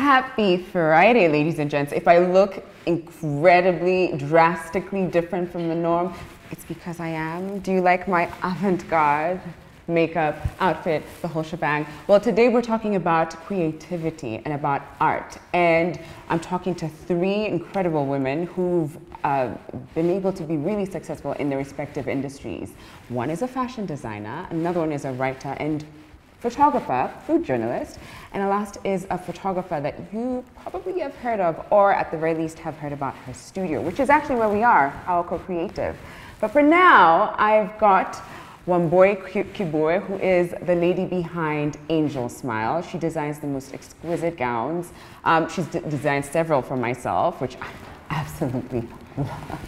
Happy Friday, ladies and gents. If I look incredibly, drastically different from the norm, it's because I am. Do you like my avant-garde makeup, outfit, the whole shebang? Well, today we're talking about creativity and about art. And I'm talking to three incredible women who've been able to be really successful in their respective industries. One is a fashion designer, another one is a writer and photographer, food journalist, and the last is a photographer that you probably have heard of, or at the very least have heard about her studio, which is actually where we are, Awako Creative. But for now, I've got Wambui Kibue, who is the lady behind Angel Smile. She designs the most exquisite gowns. She's designed several for myself, which I absolutely love.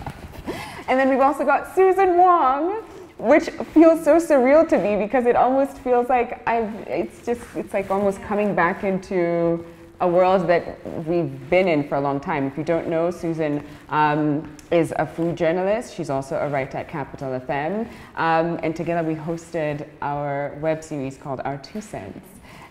And then we've also got Susan Wong, which feels so surreal to me because it almost feels like it's like almost coming back into a world that we've been in for a long time. If you don't know, Susan is a food journalist. She's also a writer at Capital FM. And together we hosted our web series called Our Two Cents.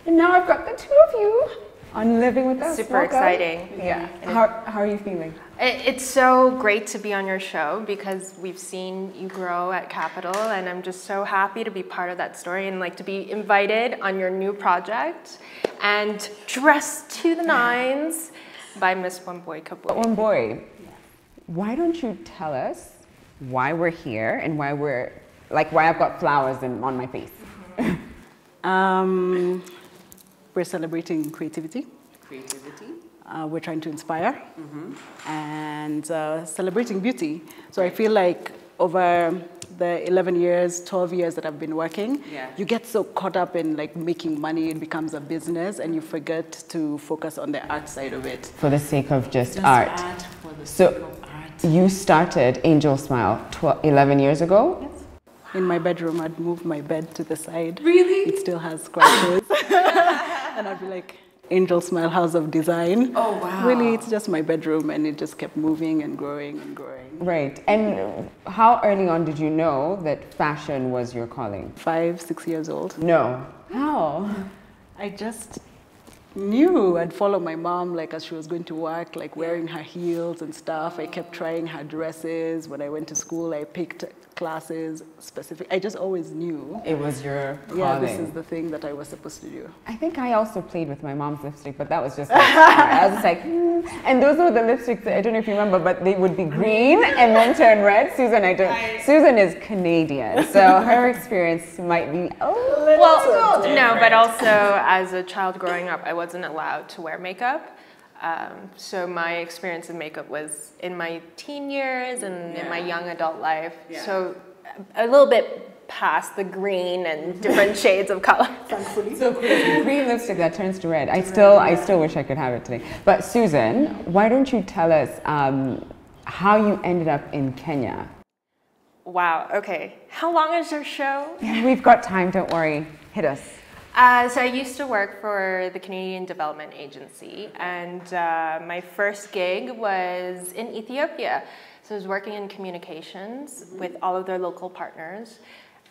And now I've got the two of you on Living With Us. Super exciting. Yeah. How are you feeling? It's so great to be on your show because we've seen you grow at Capital, and I'm just so happy to be part of that story and like to be invited on your new project and dressed to the nines by Miss Wambui Kibue. Wambui, why don't you tell us why we're here and why I've got flowers on my face? We're celebrating creativity. We're trying to inspire and celebrating beauty. So I feel like over the 11 years, 12 years that I've been working, you get so caught up in like making money, it becomes a business, and you forget to focus on the art side of it. For the sake of just art. So you started Angel Smile 11 years ago? Yes. In my bedroom, I'd move my bed to the side. Really? It still has scratches. And I'd be like, Angel Smile House of Design. Oh, wow. Really, it's just my bedroom, and it just kept moving and growing and growing. Right. And how early on did you know that fashion was your calling? 5, 6 years old. No. How? I just knew I'd follow my mom, like as she was going to work, like wearing her heels and stuff. I kept trying her dresses. When I went to school, I picked classes specific. I just always knew. It was your calling. Yeah, this is the thing that I was supposed to do. I think I also played with my mom's lipstick, but that was just like, I was just like, And those were the lipsticks, I don't know if you remember, but they would be green and then turn red. Susan is Canadian, so her experience might be a little different. No, but also as a child growing up, I wasn't allowed to wear makeup. So my experience in makeup was in my teen years and in my young adult life. So a little bit past the green and different shades of color. So green lipstick that turns to red. I still wish I could have it today. But Susan, why don't you tell us how you ended up in Kenya? Wow, okay. How long is your show? We've got time, don't worry. Hit us. So I used to work for the Canadian Development Agency, and my first gig was in Ethiopia. So I was working in communications with all of their local partners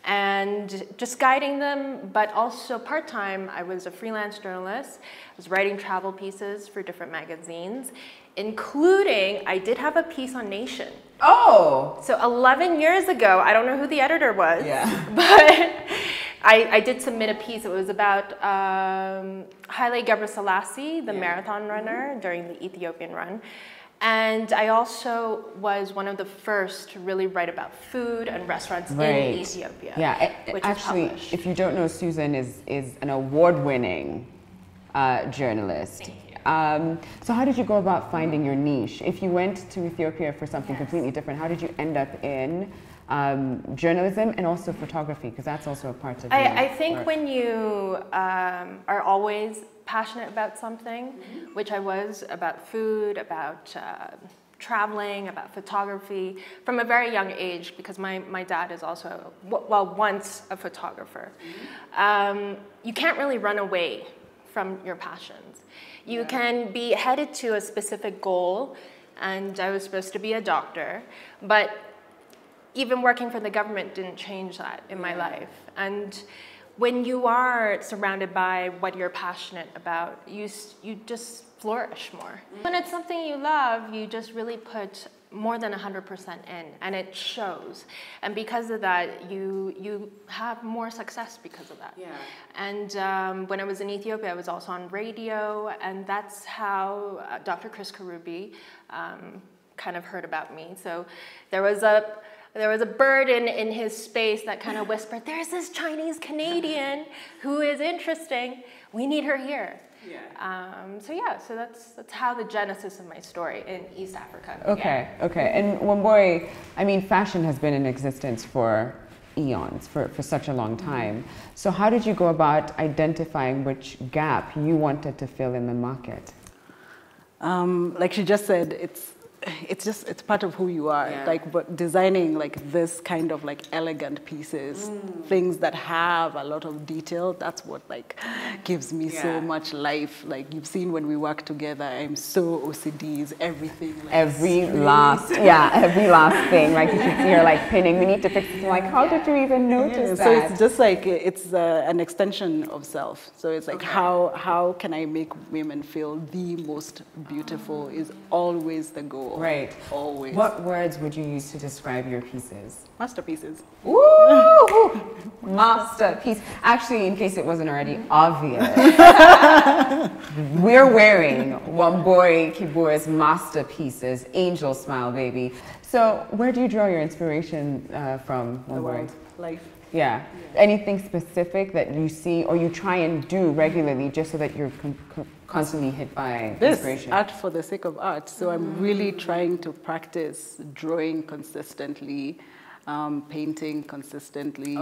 and just guiding them, but also part-time, I was a freelance journalist. I was writing travel pieces for different magazines, including, I did have a piece on Nation. Oh! So 11 years ago, I don't know who the editor was, but I did submit a piece. It was about Haile Gebrselassie, the marathon runner during the Ethiopian run. And I also was one of the first to really write about food and restaurants in Ethiopia. Yeah, actually, if you don't know, Susan is an award-winning journalist. So how did you go about finding your niche? If you went to Ethiopia for something completely different, how did you end up in journalism and also photography? Because that's also a part of I think work. When you are always passionate about something, which I was, about food, about traveling, about photography, from a very young age, because my dad is also, well, once a photographer. You can't really run away from your passions. You can be headed to a specific goal, and I was supposed to be a doctor, but even working for the government didn't change that in my life. And when you are surrounded by what you're passionate about, you just flourish more. When it's something you love, you just really put more than 100% in, and it shows. And because of that, you have more success because of that. Yeah. And when I was in Ethiopia, I was also on radio, and that's how Dr. Chris Karubi kind of heard about me. So there was a bird in his space that kind of whispered, "There's this Chinese Canadian who is interesting. We need her here." Yeah. So that's how the genesis of my story in East Africa began. Okay. And Wambui, I mean, fashion has been in existence for eons, for such a long time. So how did you go about identifying which gap you wanted to fill in the market? Like she just said, it's part of who you are. Yeah. Like, but designing like this kind of like elegant pieces, things that have a lot of detail, that's what like gives me so much life. Like you've seen when we work together, I'm so OCDs, everything. Like Every last thing. Like you should see her like pinning. We need to fix it. Like, how did you even notice that? So it's just like it's an extension of self. So it's like how can I make women feel the most beautiful is always the goal. Right. Always. What words would you use to describe your pieces? Masterpieces. Ooh, masterpiece. Actually, in case it wasn't already obvious, we're wearing Wambui Kibura's masterpieces, Angel Smile Baby. So where do you draw your inspiration from, Wambui? The world, life. Yeah. Anything specific that you see or you try and do regularly just so that you're constantly hit by inspiration? Art for the sake of art. So I'm really trying to practice drawing consistently, painting consistently.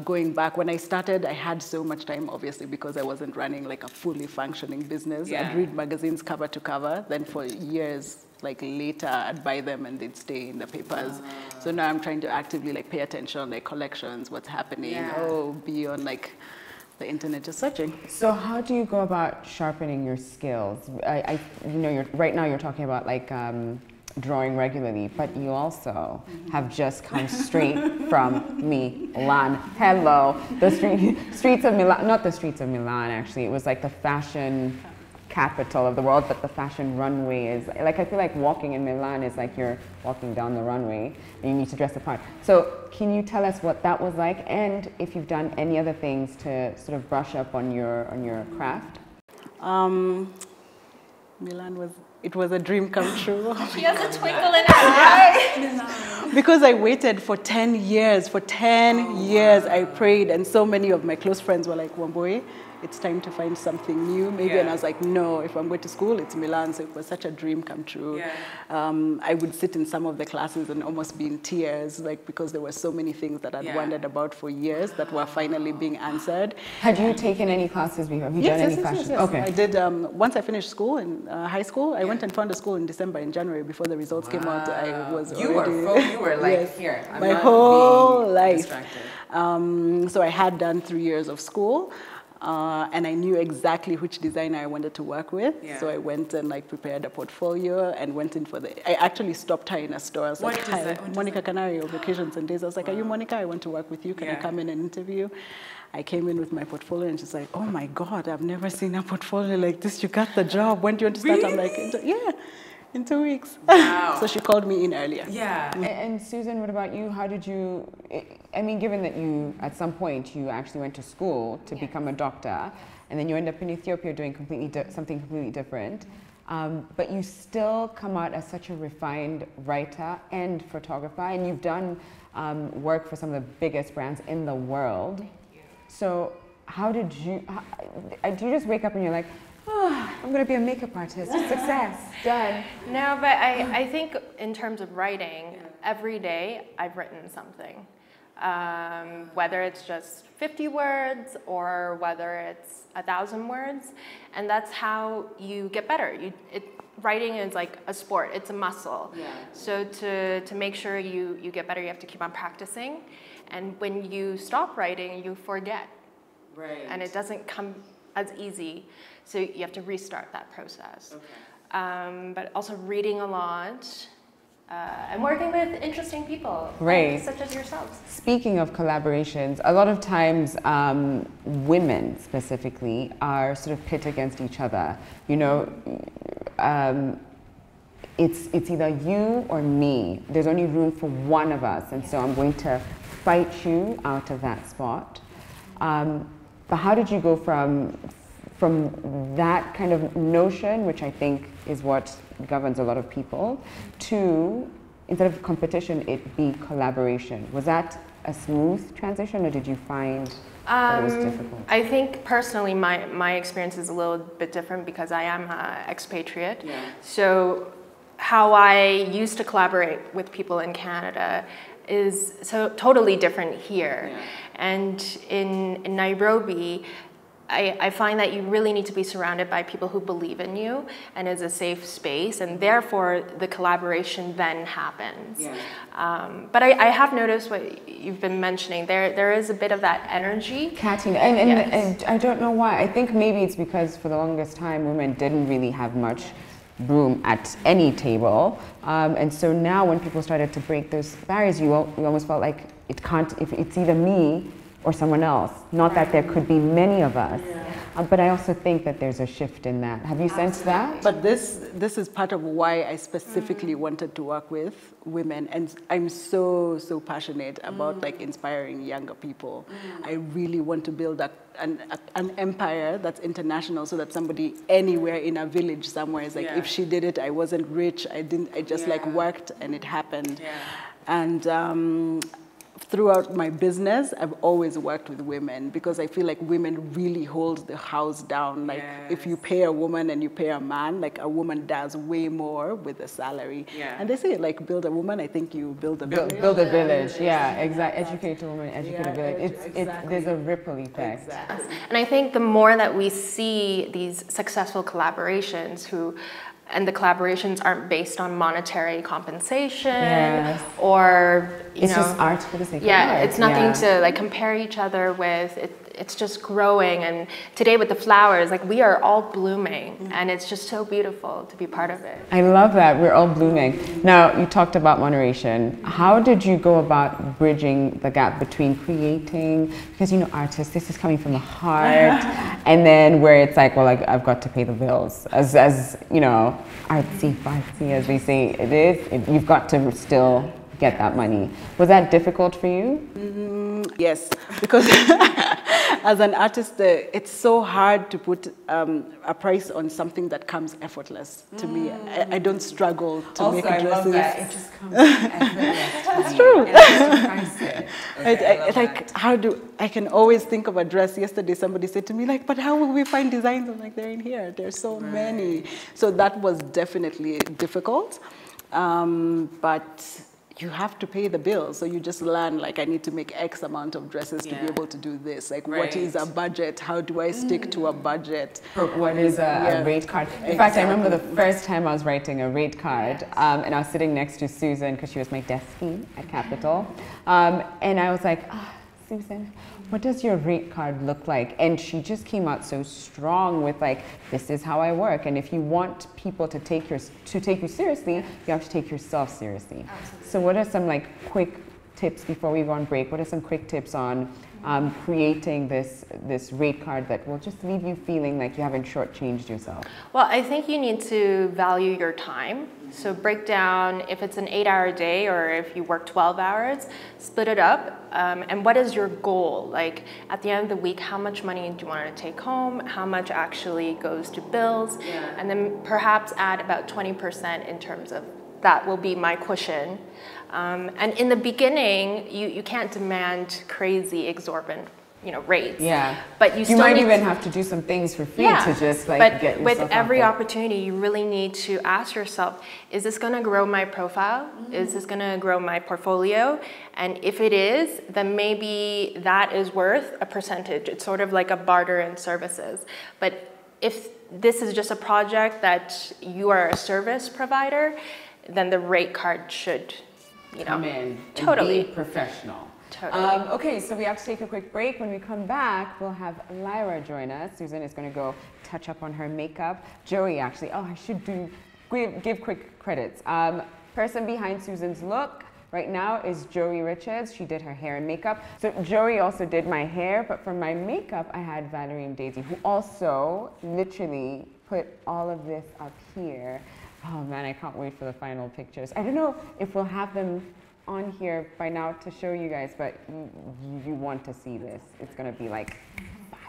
Going back, when I started, I had so much time, obviously, because I wasn't running like a fully functioning business. Yeah. I'd read magazines cover to cover. Then for years, like later, I'd buy them and they'd stay in the papers. So now I'm trying to actively like pay attention, like collections, what's happening. Be on like the internet just searching. So how do you go about sharpening your skills? Right now you're talking about like drawing regularly, but you also have just come straight from Milan. Hello, the streets of Milan, not the streets of Milan actually, it was like the fashion capital of the world, but the fashion runway is, like I feel like walking in Milan is like you're walking down the runway and you need to dress the part. So can you tell us what that was like and if you've done any other things to sort of brush up on your craft? Milan was a dream come true. She has a twinkle in her eye. Because I waited for 10 years. For 10 years I prayed, and so many of my close friends were like, Wambui, it's time to find something new maybe. And I was like, no, if I'm going to school, it's Milan. So it was such a dream come true. I would sit in some of the classes and almost be in tears, like because there were so many things that I'd wondered about for years that were finally being answered. Had you taken any classes before? Have you done any fashion? Yes. Okay. I did, once I finished school in high school, I went and found a school in December, in January, before the results came out. I was You were like, here, I'm my not whole being life. distracted. So I had done 3 years of school. And I knew exactly which designer I wanted to work with. So I went and like prepared a portfolio and went in for I actually stopped her in a store. I was like, hi, Monica Canary of Occasions and Days. I was like, are you Monica? I want to work with you. Can I come in and interview? I came in with my portfolio and she's like, oh my God, I've never seen a portfolio like this. You got the job. When do you want to start? Really? I'm like, in 2 weeks. Wow. So she called me in earlier. And Susan, what about you? How did you, I mean, given that you, at some point, you actually went to school to become a doctor, and then you end up in Ethiopia doing something completely different, but you still come out as such a refined writer and photographer, and you've done work for some of the biggest brands in the world. So how did you, do you just wake up and you're like, oh, I'm going to be a makeup artist, success, done? No, but I think in terms of writing, every day I've written something. Whether it's just 50 words or whether it's 1,000 words, and that's how you get better. Writing is like a sport, it's a muscle. So to make sure you get better, you have to keep on practicing. And when you stop writing, you forget. And it doesn't come as easy. So you have to restart that process. But also reading a lot, and working with interesting people, Great. such as yourselves. Speaking of collaborations, a lot of times women specifically are sort of pit against each other. You know, it's either you or me. There's only room for one of us, and so I'm going to fight you out of that spot. But how did you go from that kind of notion, which I think is what governs a lot of people, to instead of competition, it be collaboration? Was that a smooth transition, or did you find that it was difficult? I think personally my experience is a little bit different because I am an expatriate. Yeah. So how I used to collaborate with people in Canada is so totally different here. Yeah. And in Nairobi, I find that you really need to be surrounded by people who believe in you and is a safe space, and therefore the collaboration then happens. Yeah. But I have noticed what you've been mentioning. There is a bit of that energy. Catting, Yes. and I don't know why. I think maybe it's because for the longest time women didn't really have much room at any table, and so now when people started to break those barriers, you almost felt like it can't. If it's either me or someone else. Not that there could be many of us, but I also think that there's a shift in that. Have you sensed that? But this is part of why I specifically wanted to work with women, and I'm so passionate about like inspiring younger people. I really want to build an empire that's international, so that somebody anywhere in a village somewhere is like, if she did it, I wasn't rich, I just like worked and it happened. And throughout my business, I've always worked with women because I feel like women really hold the house down. Like if you pay a woman and you pay a man, like a woman does way more with a salary. And they say like build a woman, I think you build a village. Build a village, exactly. Educate a woman, educate a village. There's a ripple effect. Exactly. And I think the more that we see these successful collaborations and the collaborations aren't based on monetary compensation or it's just art for the sake of art. art. It's nothing to like compare each other with. It's just growing, and today with the flowers, like we are all blooming, and it's just so beautiful to be part of it. I love that we're all blooming. Now you talked about moderation. How did you go about bridging the gap between creating, because you know artists, this is coming from the heart, and then where it's like, well, like I've got to pay the bills, as you know, artsy fartsy as they say it is. You've got to still get that money. Was that difficult for you? Yes, because as an artist, it's so hard to put a price on something that comes effortless to me. I don't struggle to make dresses. Also, I love that. It just comes effortless. That's true. And like, I can always think of a dress. Yesterday, somebody said to me, like, but how will we find designs? I'm like, they're in here. There's so many. So that was definitely difficult. But you have to pay the bills, so you just learn, like, I need to make X amount of dresses to be able to do this. Like, what is a budget? How do I stick to a budget? What is a rate card? In fact, I remember the first time I was writing a rate card, and I was sitting next to Susan, because she was my deskie at Capital, and I was like, Susan, what does your rate card look like? And she just came out so strong with like, this is how I work. And if you want people to take you seriously, you have to take yourself seriously. Absolutely. So what are some like quick tips before we go on break? What are some quick tips on creating this rate card that will just leave you feeling like you haven't shortchanged yourself? Well, I think you need to value your time. So break down if it's an 8-hour day or if you work 12 hours, split it up. And what is your goal? Like at the end of the week, how much money do you want to take home? How much actually goes to bills? And then perhaps add about 20% in terms of that will be my cushion. And in the beginning, you can't demand crazy exorbitant rates. But you might even have to do some things for free to just like get yourself with every opportunity, you really need to ask yourself, is this going to grow my profile? Is this going to grow my portfolio? And if it is, then maybe that is worth a percentage. It's sort of like a barter in services. But if this is just a project that you are a service provider, then the rate card should, come in totally and be professional. Totally. Okay, so we have to take a quick break. When we come back, we'll have Lyra join us. Susan is going to go touch up on her makeup. Joey, actually, I should give quick credits. person behind Susan's look right now is Joey Richards. She did her hair and makeup. So Joey also did my hair, but for my makeup, I had Valerie and Daisy, who also literally put all of this up here. Oh man, I can't wait for the final pictures. I don't know if we'll have them on here by now to show you guys, but you want to see this. It's gonna be like fire.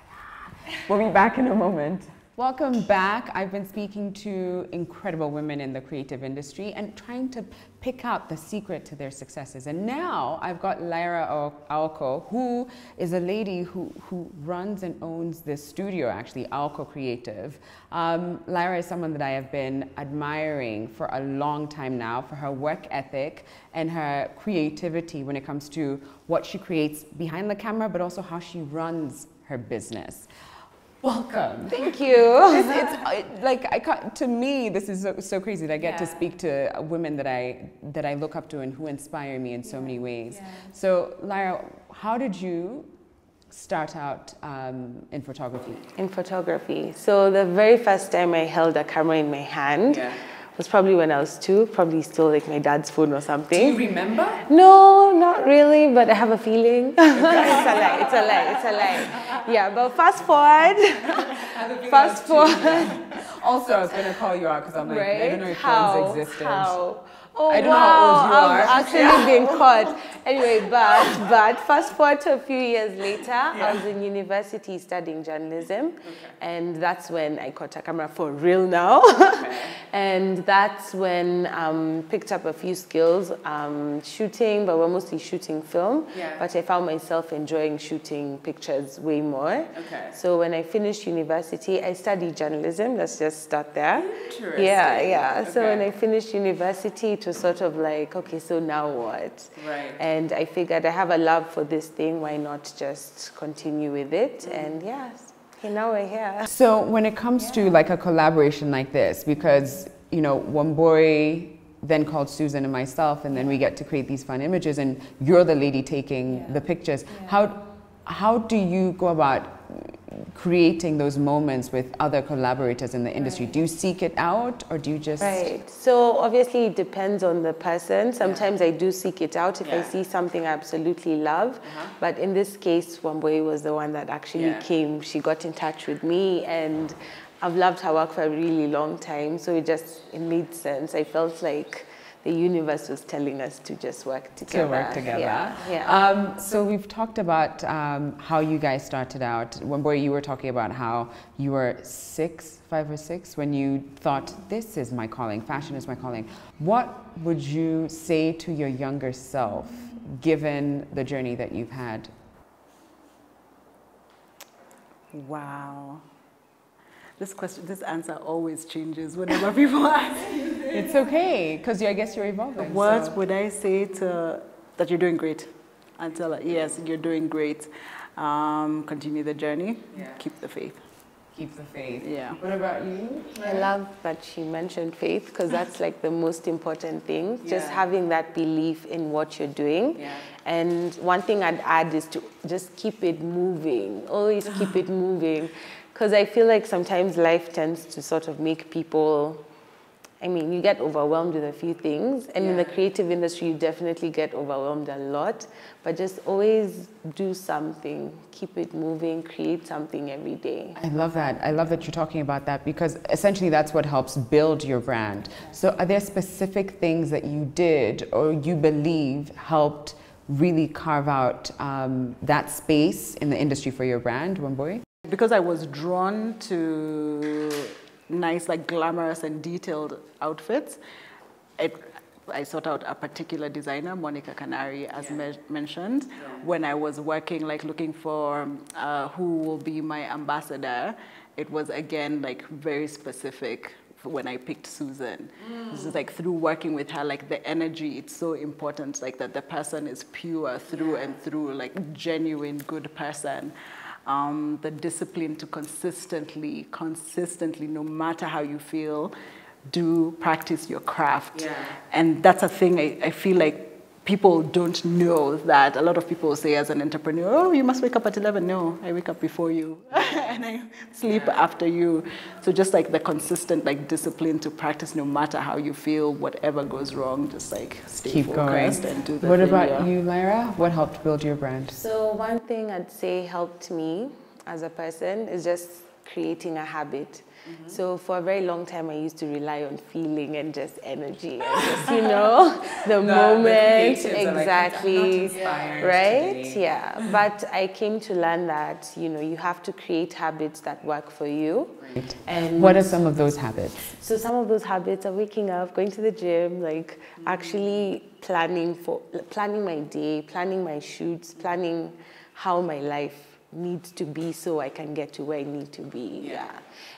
We'll be back in a moment. Welcome back. I've been speaking to incredible women in the creative industry and trying to pick out the secret to their successes. And now I've got Lyra Aoko, who is a lady who runs and owns this studio, actually, Aoko Creative. Lyra is someone that I have been admiring for a long time now for her work ethic and her creativity when it comes to what she creates behind the camera, but also how she runs her business. Welcome. Thank you. To me, this is so crazy that I get to speak to women that I look up to and who inspire me in so many ways. Yeah. So, Lyra, how did you start out in photography? In photography. So the very first time I held a camera in my hand was probably when I was 2, probably still like my dad's phone or something. Do you remember? No, not really, but I have a feeling. It's a lie. Yeah, but fast forward. Also, I was going to call you out because I'm like, I don't know if phones existed. How? Oh, I don't know how old you are. I've actually been caught. Anyway, but fast forward to a few years later, I was in university studying journalism, and that's when I caught a camera for real now. And that's when I picked up a few skills, shooting, but we're mostly shooting film. But I found myself enjoying shooting pictures way more. So when I finished university, I studied journalism. Let's just start there. Interesting. Yeah. So when I finished university, it was sort of like, okay, so now what? Right. And I figured I have a love for this thing, why not just continue with it? And yes, okay, now we're here. So when it comes to like a collaboration like this, because, you know, one boy then called Susan and myself, and then we get to create these fun images, and you're the lady taking the pictures. How do you go about creating those moments with other collaborators in the industry? Do you seek it out, or do you just... Right. So obviously it depends on the person. Sometimes I do seek it out if I see something I absolutely love. But in this case, Wambui was the one that actually came. She got in touch with me, and I've loved her work for a really long time. So it made sense. I felt like the universe was telling us to just work together. So we've talked about how you guys started out. Wambui, you were talking about how you were 5 or 6, when you thought, this is my calling, fashion is my calling. What would you say to your younger self, given the journey that you've had? Wow. This answer always changes whenever people ask you this. It's okay, because I guess you're evolving. What would I say that you're doing great? I'll tell her, yes, you're doing great. Continue the journey. Keep the faith. Keep the faith. Yeah. What about you? I love that she mentioned faith, because that's like the most important thing. Just having that belief in what you're doing. And one thing I'd add is to just keep it moving. Always keep it moving. Because I feel like sometimes life tends to sort of make people, I mean, you get overwhelmed with a few things. And in the creative industry, you definitely get overwhelmed a lot. But just always do something. Keep it moving. Create something every day. I love that. I love that you're talking about that, because essentially that's what helps build your brand. So are there specific things that you did or you believe helped really carve out that space in the industry for your brand, Wambui? Because I was drawn to nice, like glamorous and detailed outfits, I sought out a particular designer, Monica Canary, as mentioned. When I was working, like looking for who will be my ambassador, it was again like very specific. When I picked Susan, this is like through working with her, like the energy, it's so important, like that the person is pure through and through, like genuine good person. The discipline to consistently, no matter how you feel, practice your craft. And that's a thing I feel like people don't know that. A lot of people say as an entrepreneur, oh, you must wake up at 11. No, I wake up before you and I sleep after you. So just like the consistent like discipline to practice no matter how you feel, whatever goes wrong, just like stay focused and do the What thing. about you, Lyra? What helped build your brand? So one thing I'd say helped me as a person is just creating a habit. So for a very long time, I used to rely on feeling and just energy and just, you know, the moment, exactly, right? Yeah, but I came to learn that, you know, you have to create habits that work for you. Right. And What are some of those habits? so some of those habits are waking up, going to the gym, like actually planning my day, planning my shoots, planning how my life needs to be so I can get to where I need to be. Yeah.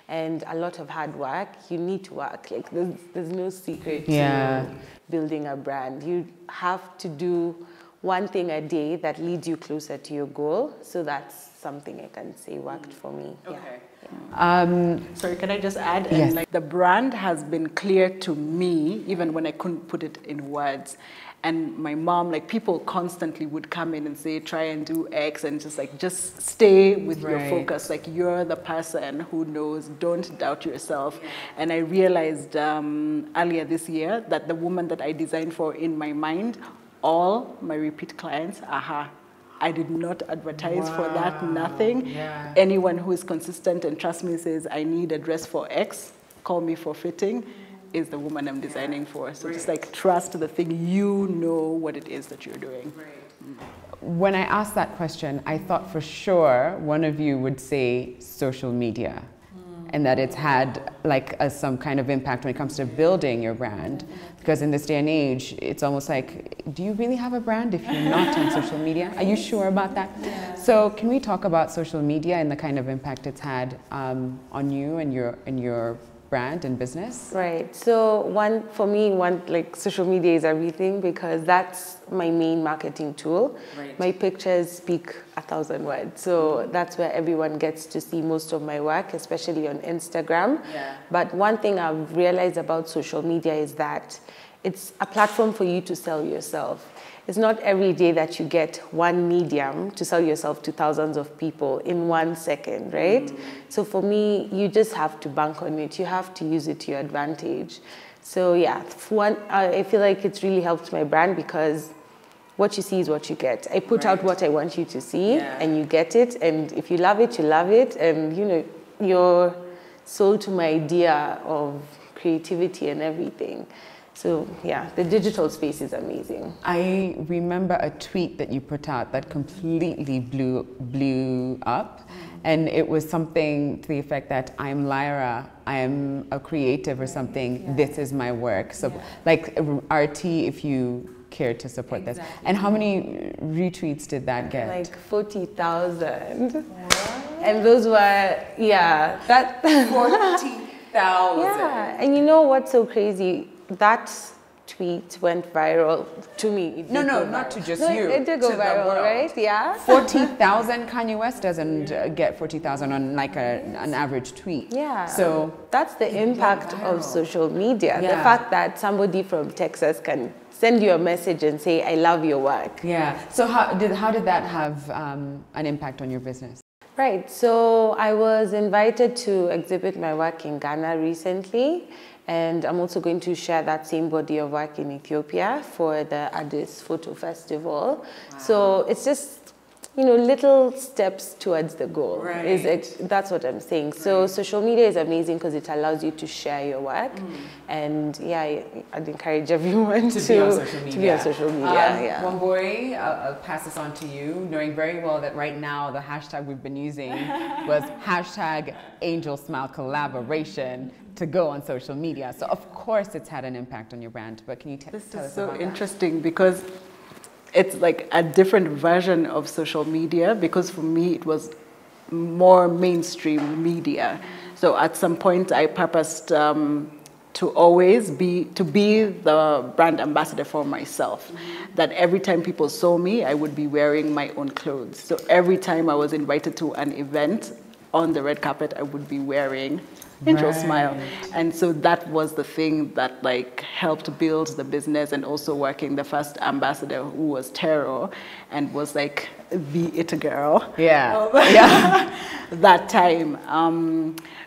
And a lot of hard work. You need to work. Like there's no secret to building a brand. You have to do one thing a day that leads you closer to your goal. So that's something I can say worked for me. Okay. Yeah. Sorry, can I just add? Yes. Like the brand has been clear to me, even when I couldn't put it in words. And my mom, like people constantly would come in and say, try and do X, and just stay with your focus. Like you're the person who knows, don't doubt yourself. And I realized earlier this year that the woman that I designed for in my mind, all my repeat clients are her. I did not advertise for that, nothing. Yeah. Anyone who is consistent and trusts me says, I need a dress for X, call me for fitting, is the woman I'm designing for. So just like trust the thing, you know what it is that you're doing. When I asked that question, I thought for sure one of you would say social media. And that it's had like some kind of impact when it comes to building your brand. Because in this day and age, it's almost like, do you really have a brand if you're not on social media? Are you sure about that? Yeah. So can we talk about social media and the kind of impact it's had on you and your brand and business? Right. So for me, like social media is everything because that's my main marketing tool. Right. My pictures speak 1,000 words. So that's where everyone gets to see most of my work, especially on Instagram. Yeah. But one thing I've realized about social media is that it's a platform for you to sell yourself. It's not every day that you get one medium to sell yourself to thousands of people in 1 second, right? So for me, you just have to bank on it. You have to use it to your advantage. So yeah, I feel like it's really helped my brand because what you see is what you get. I put out what I want you to see and you get it. And if you love it, you love it. And you know, you're sold to my idea of creativity and everything. So yeah, the digital space is amazing. I remember a tweet that you put out that completely blew up. And it was something to the effect that I'm Lyra, I am a creative or something, this is my work. So like RT, if you care to support this. And how many retweets did that get? Like 40,000. And those were, that 40,000. Yeah, and you know what's so crazy? That tweet went viral to me. No, not to just you. It did go viral, right? Yeah. 40,000. Kanye West doesn't get 40,000 on like an average tweet. Yeah. So that's the impact of social media. Yeah. The fact that somebody from Texas can send you a message and say, "I love your work." Yeah. So how did that have an impact on your business? Right. So I was invited to exhibit my work in Ghana recently. And I'm also going to share that same body of work in Ethiopia for the Addis Photo Festival. Wow. So it's just, you know, little steps towards the goal. Right. That's what I'm saying. Right. So social media is amazing because it allows you to share your work. And yeah, I'd encourage everyone to be on social media. Wambui, I'll pass this on to you, knowing very well that right now the hashtag we've been using was hashtag Angel Smile Collaboration to go on social media. So of course it's had an impact on your brand, but can you tell us about that? This is so interesting because it's like a different version of social media because for me it was more mainstream media. So at some point I purposed to always be the brand ambassador for myself. That every time people saw me, I would be wearing my own clothes. So every time I was invited to an event on the red carpet, I would be wearing Angel Smile. And so that was the thing that like helped build the business, and also working the first ambassador, who was Tero, and was like the it girl. Yeah. Yeah. That time.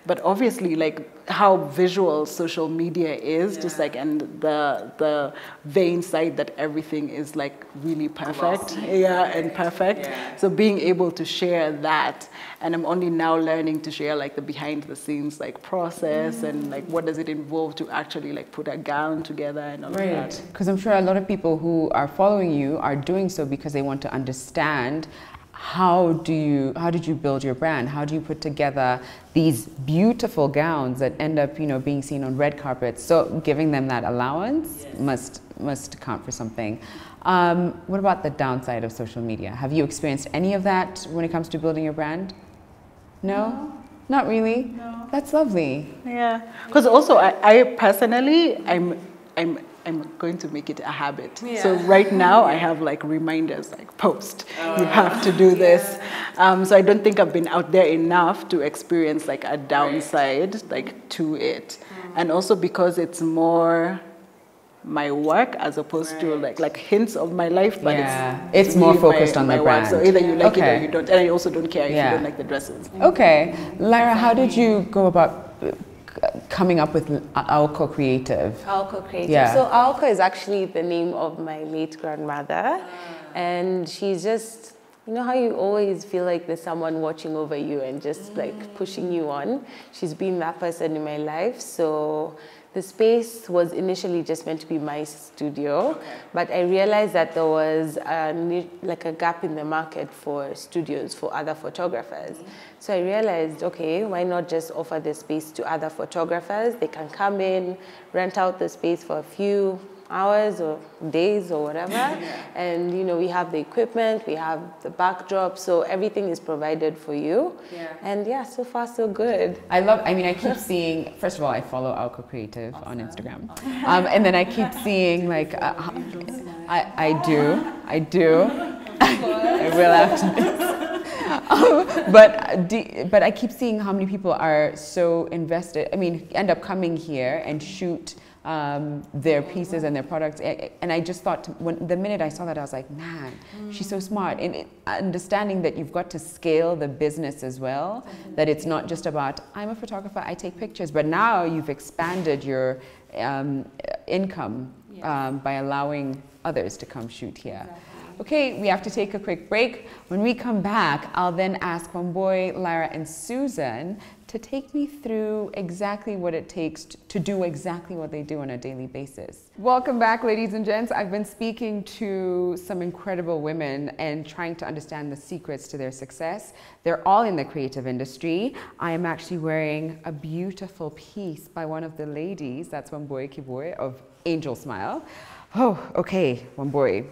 But obviously, like how visual social media is, just like, and the vain side that everything is like really perfect, and perfect. So being able to share that, and I'm only now learning to share like the behind the scenes like process, and like what does it involve to actually like put a gown together and all of that. Because I'm sure a lot of people who are following you are doing so because they want to understand how did you build your brand? How do you put together these beautiful gowns that end up, being seen on red carpets? So giving them that allowance must count for something. What about the downside of social media? Have you experienced any of that when it comes to building your brand? No? Not really? No. That's lovely. Yeah. Because also I personally, I'm going to make it a habit. Yeah. So right now I have like reminders, like post, you have to do this. So I don't think I've been out there enough to experience like a downside like to it. And also because it's more my work as opposed to like hints of my life, but it's more really focused on the brand. So either you like it or you don't. And I also don't care if you don't like the dresses. Okay. Lyra, how did you go about coming up with Aoko Creative? Aoko Creative. Yeah. So Aoko is actually the name of my late grandmother. And she's just, you know how you always feel like there's someone watching over you and just like pushing you on? She's been that person in my life. So the space was initially just meant to be my studio, but I realized that there was a gap in the market for studios for other photographers. So I realized, okay, why not just offer the space to other photographers? They can come in, rent out the space for a few hours or days or whatever. And we have the equipment, we have the backdrop, so everything is provided for you. And so far so good. I keep seeing, first of all, I follow Aoko Creative on Instagram. And then I keep seeing like, I do. I will after this. But I keep seeing how many people are so invested, end up coming here and shoot their pieces and their products, and I just thought, the minute I saw that, I was like, man, she's so smart, and understanding that you've got to scale the business as well, that it's not just about, I'm a photographer, I take pictures, but now you've expanded your income by allowing others to come shoot here. Okay, we have to take a quick break. When we come back, I'll then ask Wambui, Lyra, and Susan to take me through exactly what it takes to do exactly what they do on a daily basis. Welcome back, ladies and gents. I've been speaking to some incredible women and trying to understand the secrets to their success. They're all in the creative industry. I am actually wearing a beautiful piece by one of the ladies. That's Wambui Kibwe of Angel Smile. Oh, okay, Wambui.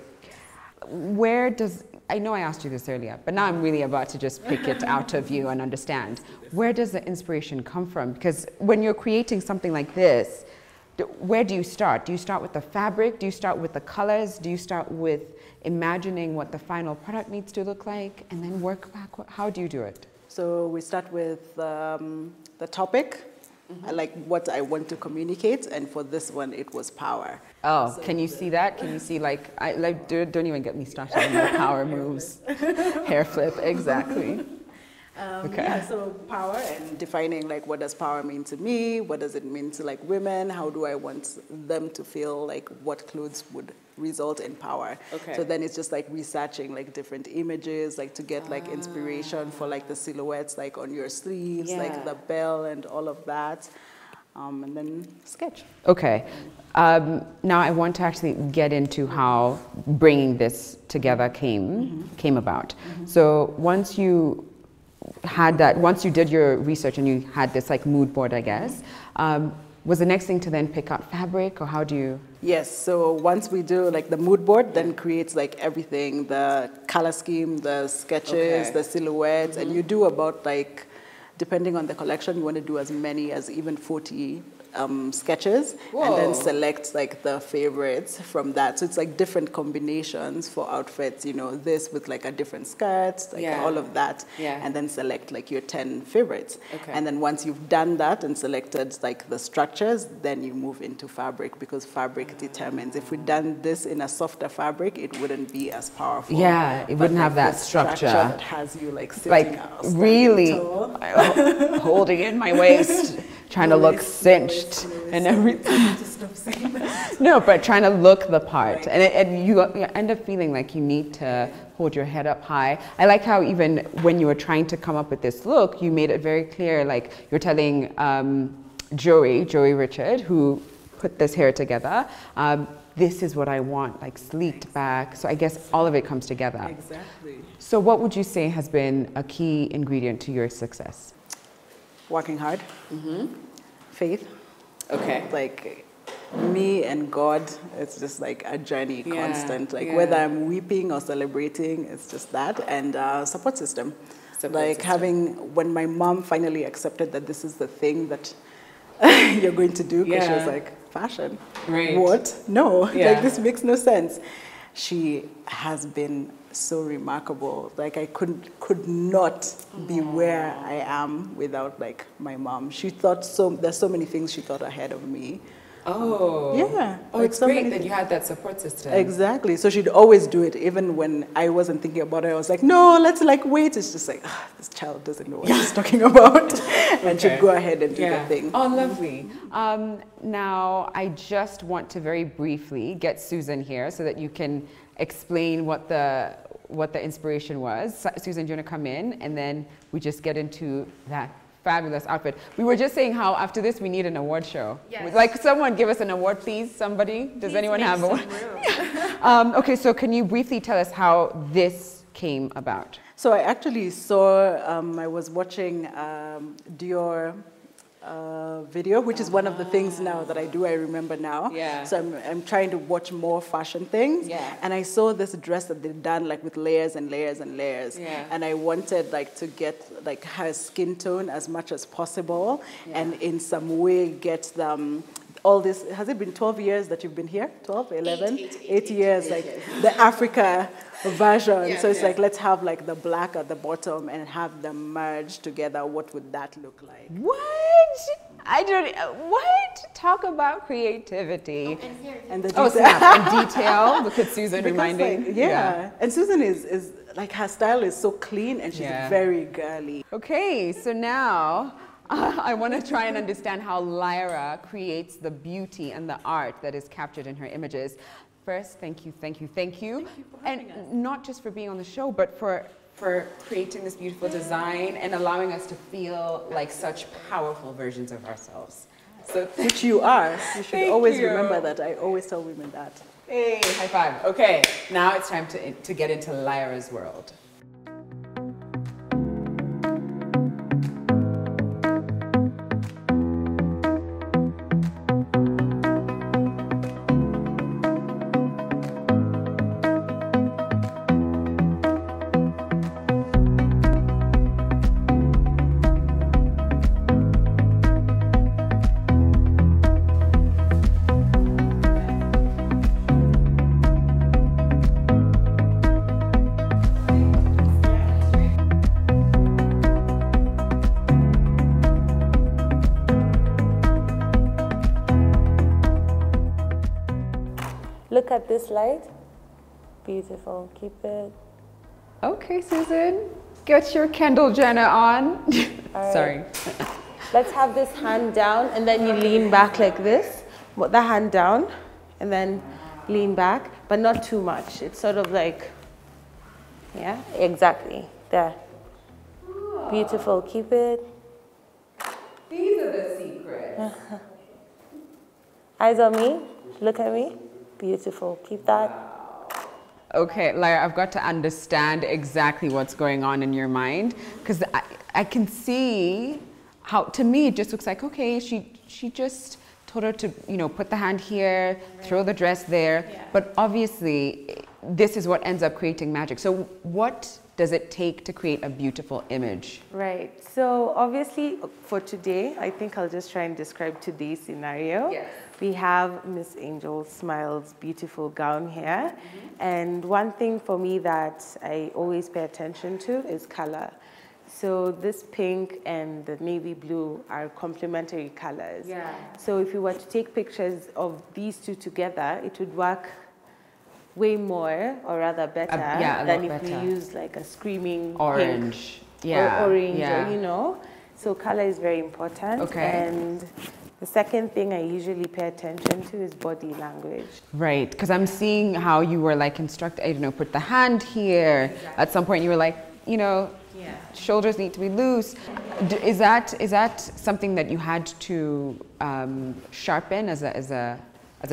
I know I asked you this earlier, but now I'm really about to just pick it out of you and understand. Where does the inspiration come from? Because when you're creating something like this, where do you start? Do you start with the fabric? Do you start with the colors? Do you start with imagining what the final product needs to look like and then work back? How do you do it? So we start with the topic. I like what I want to communicate, and for this one, it was power. Oh, so can you see that? Can you see don't even get me started on my power moves. Hair flip, exactly. So power, and defining like what does power mean to me? What does it mean to like women? How do I want them to feel like what clothes would result in power? So then it's just like researching like different images, like to get like inspiration for like the silhouettes like on your sleeves, like the bell and all of that. And then sketch. Okay. Now I want to actually get into how bringing this together came about. So once you did your research and you had this like mood board, I guess, was the next thing to then pick out fabric, or how do you? Yes, so once we do like the mood board, then creates like everything, the color scheme, the sketches, the silhouettes, and you do about like, depending on the collection, you want to do as many as even 40 sketches and then select like the favorites from that. So it's like different combinations for outfits, you know, this with like a different skirt, like all of that, and then select like your 10 favorites. And then once you've done that and selected like the structures, then you move into fabric, because fabric determines. If we'd done this in a softer fabric, it wouldn't be as powerful. Yeah, it wouldn't have that structure that has you like sitting like really holding in my waist, trying to look cinched and everything. No, but trying to look the part, and you end up feeling like you need to hold your head up high. I like how even when you were trying to come up with this look, you made it very clear, like you're telling Joey Richard, who put this hair together, this is what I want, like sleeked back. So I guess all of it comes together. Exactly. So what would you say has been a key ingredient to your success? Working hard. Faith. Okay. Like me and God, it's just like a journey, constant. Like whether I'm weeping or celebrating, it's just that. And support system. Having, when my mom finally accepted that this is the thing that you're going to do, because she was like, fashion? Right. What? No, like this makes no sense. She has been so remarkable. Like I could not be where I am without like my mom. She thought there's so many things she thought ahead of me. Oh. Yeah. Oh, like it's great that you had that support system. Exactly. So she'd always do it, even when I wasn't thinking about it. I was like, no, let's like wait. It's just like, this child doesn't know what she's talking about. And she'd go ahead and do the thing. Oh, lovely. Now, I just want to very briefly get Susan here so that you can explain what the inspiration was. Susan, do you want to come in? And then we just get into that fabulous outfit. We were just saying how after this we need an award show. Yes. Like someone give us an award, please. Somebody. Does anyone have one? Okay, so can you briefly tell us how this came about? So I actually saw, I was watching Dior video, which is one of the things now that I do, I remember now. Yeah. So I'm trying to watch more fashion things. Yeah. And I saw this dress that they'd done like with layers and layers and layers. Yeah. And I wanted like to get like her skin tone as much as possible, and in some way get them all this. Has it been 12 years that you've been here? 12, 11? 8 years, like the Africa version. So it's like, let's have like the black at the bottom and have them merge together. What would that look like? What? I don't. What? Talk about creativity. And the snap. And detail. Look at Susan reminding. Like, and Susan is like, her style is so clean, and she's very girly. Okay, so now I want to try and understand how Lyra creates the beauty and the art that is captured in her images. First, thank you. And not just for being on the show, but for creating this beautiful design and allowing us to feel like such powerful versions of ourselves. So which you are. You should always remember that. I always tell women that. Hey, high five. Okay, now it's time to get into Lyra's world. Look at this light. Beautiful. Keep it. Okay, Susan. Get your Kendall Jenner on. Right. Sorry. Let's have this hand down, and then you lean back like this. Put the hand down, and then lean back, but not too much. It's sort of like, yeah, exactly. There. Beautiful. Keep it. These are the secrets. Eyes on me. Look at me. Beautiful. Keep that. Okay, Lyra, I've got to understand exactly what's going on in your mind, because I can see how, to me, it just looks like, okay, she just told her to, put the hand here, throw the dress there, but obviously this is what ends up creating magic. So what does it take to create a beautiful image? Right. So obviously for today, I think I'll just try and describe today's scenario. Yes. We have Miss Angel Smiles' beautiful gown here. And one thing for me that I always pay attention to is color. So this pink and the navy blue are complementary colors. Yeah. So if you were to take pictures of these two together, it would work way more, or rather better, than if we use like a screaming orange. Pink or orange, or, you know. So color is very important. Okay. And the second thing I usually pay attention to is body language. Right, because I'm seeing how you were like put the hand here. Exactly. At some point you were like, shoulders need to be loose. Is that something that you had to sharpen as a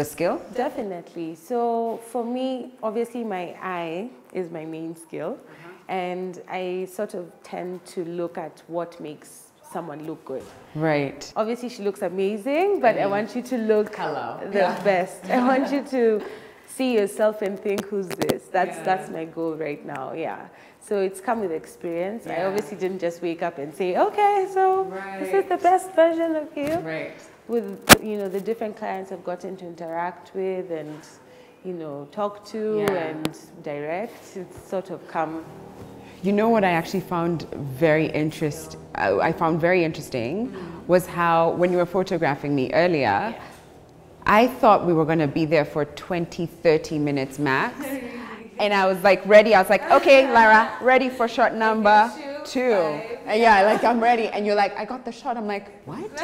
skill? Definitely. So for me, obviously my eye is my main skill. And I sort of tend to look at what makes someone look good. Right. Obviously she looks amazing, but I want you to look the best. I want you to see yourself and think, who's this? That's my goal right now, So it's come with experience. I obviously didn't just wake up and say, okay, so this is the best version of you. Right. With, the different clients I've gotten to interact with and, talk to and direct, it's sort of come. You know what I actually found very interesting was how when you were photographing me earlier, I thought we were going to be there for 20, 30 minutes max. And I was like ready. I was like, okay, Lara, ready for shot number 2. And I'm ready. And you're like, I got the shot. I'm like, what?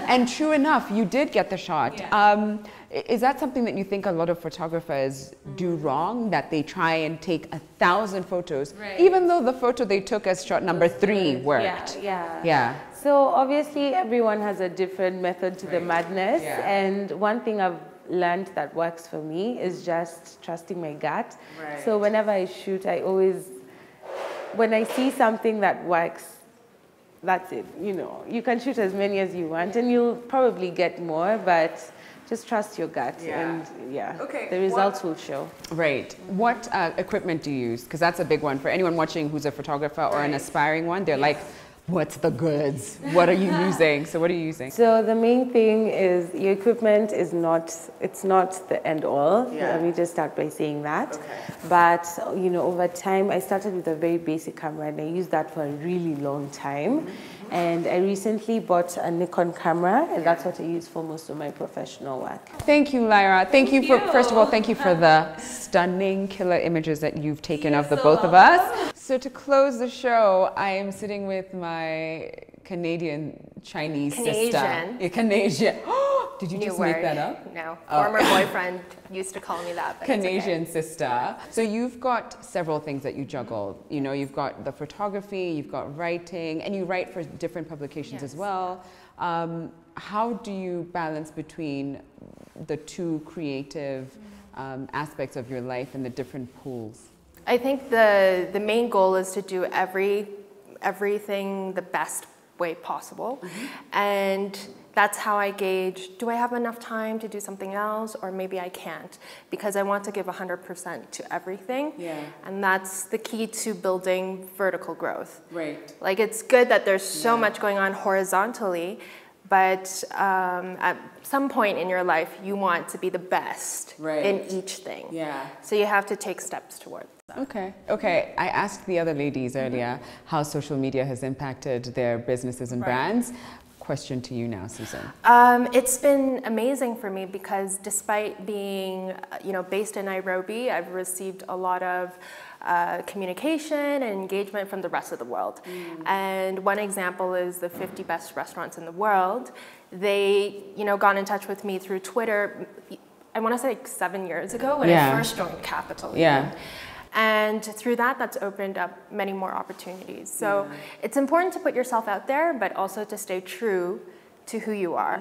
And true enough, you did get the shot. Is that something that you think a lot of photographers do wrong? That they try and take 1,000 photos, even though the photo they took as shot number 3 worked? Yeah. So obviously everyone has a different method to the madness. And one thing I've learned that works for me is just trusting my gut. So whenever I shoot, when I see something that works, that's it. You can shoot as many as you want and you'll probably get more, but just trust your gut and the results will show. Right. What equipment do you use? Because that's a big one for anyone watching who's a photographer or an aspiring one. They're like, what's the goods? What are you using? So what are you using? So the main thing is your equipment is not the end all. Let me just start by saying that. But over time I started with a very basic camera and I used that for a really long time. And I recently bought a Nikon camera and that's what I use for most of my professional work. Thank you, Lyra. Thank you for, first of all, thank you for the stunning killer images that you've taken of the both of us. So to close the show, I am sitting with my Canadian-Chinese sister. Canadian. Did you just make that up? No. Former boyfriend used to call me that. But Canadian sister. So you've got several things that you juggle. You've got the photography, you've got writing, and you write for different publications as well. How do you balance between the two creative aspects of your life and the different pools? I think the main goal is to do everything the best way possible. And that's how I gauge, do I have enough time to do something else, or maybe I can't, because I want to give 100% to everything. And that's the key to building vertical growth. Like, it's good that there's so much going on horizontally, but at some point in your life, you want to be the best in each thing. So you have to take steps towards that. Okay. I asked the other ladies earlier how social media has impacted their businesses and brands. Question to you now, Susan. It's been amazing for me because despite being, based in Nairobi, I've received a lot of communication and engagement from the rest of the world. And one example is the 50 best restaurants in the world. They, got in touch with me through Twitter. I want to say like 7 years ago when I first joined Capital. And through that, that's opened up many more opportunities. So it's important to put yourself out there, but also to stay true to who you are.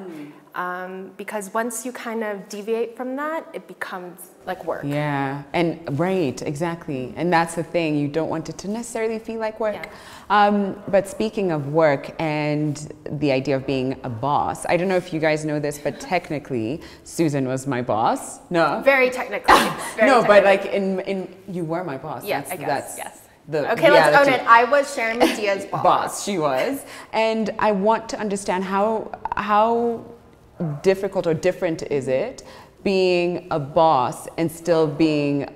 Because once you kind of deviate from that, it becomes like work. And exactly. And that's the thing, you don't want it to necessarily feel like work. But speaking of work and the idea of being a boss, I don't know if you guys know this, but technically Susan was my boss. No? Very technically. But like in you were my boss. I guess. the Okay, let's own reality. it. I was Sharon Medea's boss. She was. And I want to understand how difficult or different is it being a boss and still being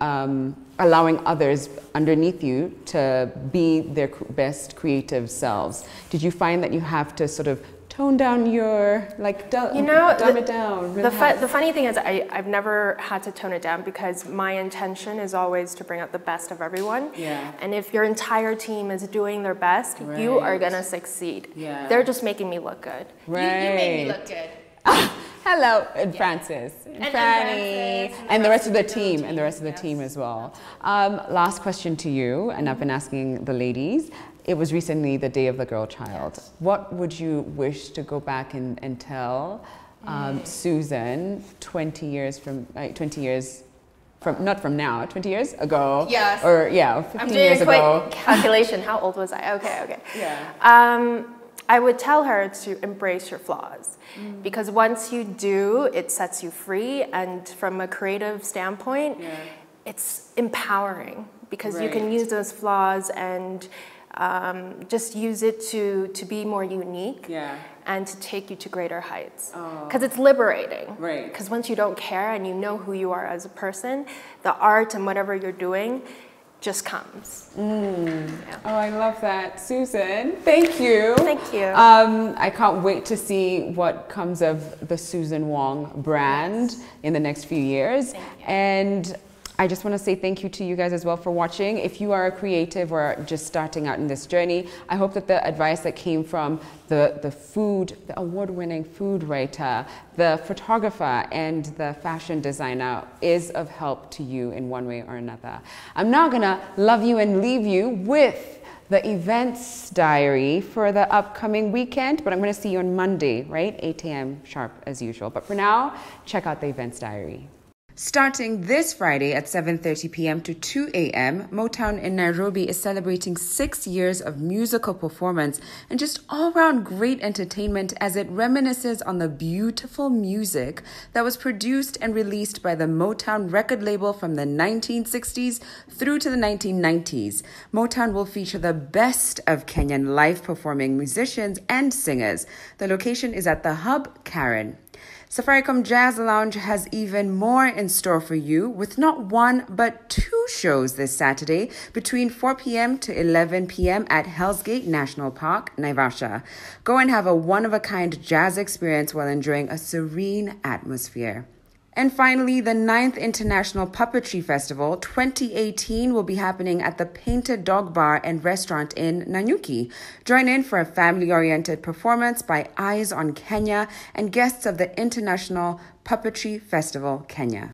allowing others underneath you to be their best creative selves. Did you find that you have to sort of tone down your, like, dumb it down? The funny thing is I've never had to tone it down because my intention is always to bring out the best of everyone. Yeah. And if your entire team is doing their best, you are going to succeed. Yeah. They're just making me look good. Right. You made me look good. Hello, and Francis, and Franny, Francis, and the rest of the team, as well. Last question to you, and I've been asking the ladies. It was recently the Day of the Girl Child. Yes. What would you wish to go back and tell Susan 20 years from not from now, 20 years ago? Yes. Or 15 years ago. I'm doing a quick calculation. How old was I? Okay. Yeah. I would tell her to embrace your flaws because once you do, it sets you free. And from a creative standpoint, it's empowering because you can use those flaws and just use it to be more unique and to take you to greater heights. Because it's liberating. Right. Because once you don't care and you know who you are as a person, the art and whatever you're doing just comes. Oh, I love that. Susan, thank you. Thank you. I can't wait to see what comes of the Susan Wong brand in the next few years. And I just want to say thank you to you guys as well for watching. If you are a creative or just starting out in this journey, I hope that the advice that came from the award-winning food writer, the photographer, and the fashion designer is of help to you in one way or another. I'm now gonna love you and leave you with the events diary for the upcoming weekend, but I'm gonna see you on Monday, right? 8 a.m. sharp as usual. But for now, check out the events diary. Starting this Friday at 7:30 p.m. to 2 a.m., Motown in Nairobi is celebrating 6 years of musical performance and just all-around great entertainment as it reminisces on the beautiful music that was produced and released by the Motown record label from the 1960s through to the 1990s. Motown will feature the best of Kenyan live-performing musicians and singers. The location is at the Hub, Karen. Safaricom Jazz Lounge has even more in store for you with not one but 2 shows this Saturday between 4 p.m. to 11 p.m. at Hell's Gate National Park, Naivasha. Go and have a one-of-a-kind jazz experience while enjoying a serene atmosphere. And finally, the 9th International Puppetry Festival 2018 will be happening at the Painted Dog Bar and Restaurant in Nanyuki. Join in for a family-oriented performance by Eyes on Kenya and guests of the International Puppetry Festival Kenya.